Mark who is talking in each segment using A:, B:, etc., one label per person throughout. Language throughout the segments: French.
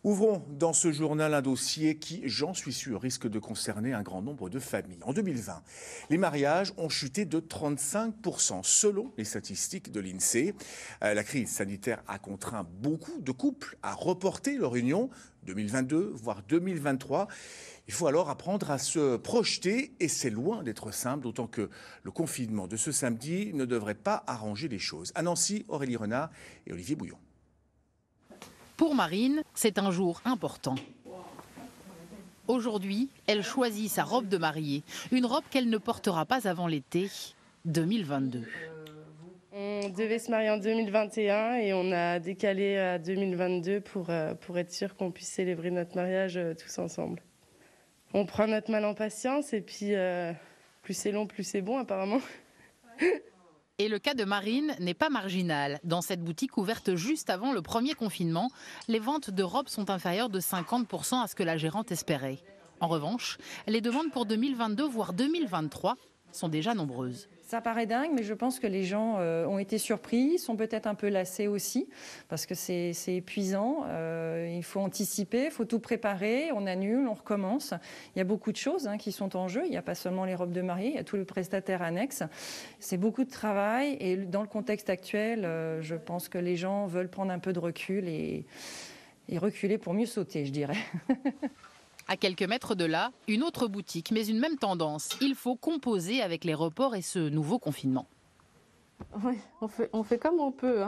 A: Ouvrons dans ce journal un dossier qui, j'en suis sûr, risque de concerner un grand nombre de familles. En 2020, les mariages ont chuté de 35% selon les statistiques de l'INSEE. La crise sanitaire a contraint beaucoup de couples à reporter leur union 2022, voire 2023. Il faut alors apprendre à se projeter et c'est loin d'être simple, d'autant que le confinement de ce samedi ne devrait pas arranger les choses. À Nancy, Aurélie Renard et Olivier Bouillon.
B: Pour Marine, c'est un jour important. Aujourd'hui, elle choisit sa robe de mariée, une robe qu'elle ne portera pas avant l'été 2022.
C: On devait se marier en 2021 et on a décalé à 2022 pour être sûr qu'on puisse célébrer notre mariage tous ensemble. On prend notre mal en patience et puis plus c'est long, plus c'est bon apparemment.
B: Et le cas de Marine n'est pas marginal. Dans cette boutique ouverte juste avant le premier confinement, les ventes de robes sont inférieures de 50% à ce que la gérante espérait. En revanche, les demandes pour 2022, voire 2023, sont déjà nombreuses.
D: Ça paraît dingue, mais je pense que les gens ont été surpris, sont peut-être un peu lassés aussi, parce que c'est épuisant. Il faut anticiper, il faut tout préparer, on annule, on recommence. Il y a beaucoup de choses qui sont en jeu. Il n'y a pas seulement les robes de mariée, il y a tous les prestataires annexes. C'est beaucoup de travail et dans le contexte actuel, je pense que les gens veulent prendre un peu de recul et reculer pour mieux sauter, je dirais.
B: À quelques mètres de là, une autre boutique, mais une même tendance. Il faut composer avec les reports et ce nouveau confinement.
E: Oui, on fait comme on peut.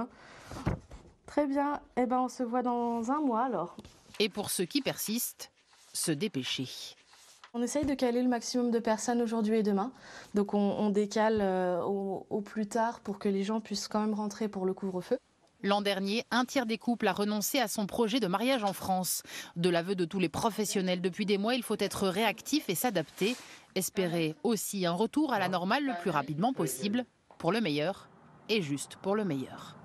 E: Très bien, on se voit dans un mois alors.
B: Et pour ceux qui persistent, se dépêcher.
E: On essaye de caler le maximum de personnes aujourd'hui et demain. Donc on décale au plus tard pour que les gens puissent quand même rentrer pour le couvre-feu.
B: L'an dernier, un tiers des couples a renoncé à son projet de mariage en France. De l'aveu de tous les professionnels, depuis des mois, il faut être réactif et s'adapter. Espérer aussi un retour à la normale le plus rapidement possible, pour le meilleur et juste pour le meilleur.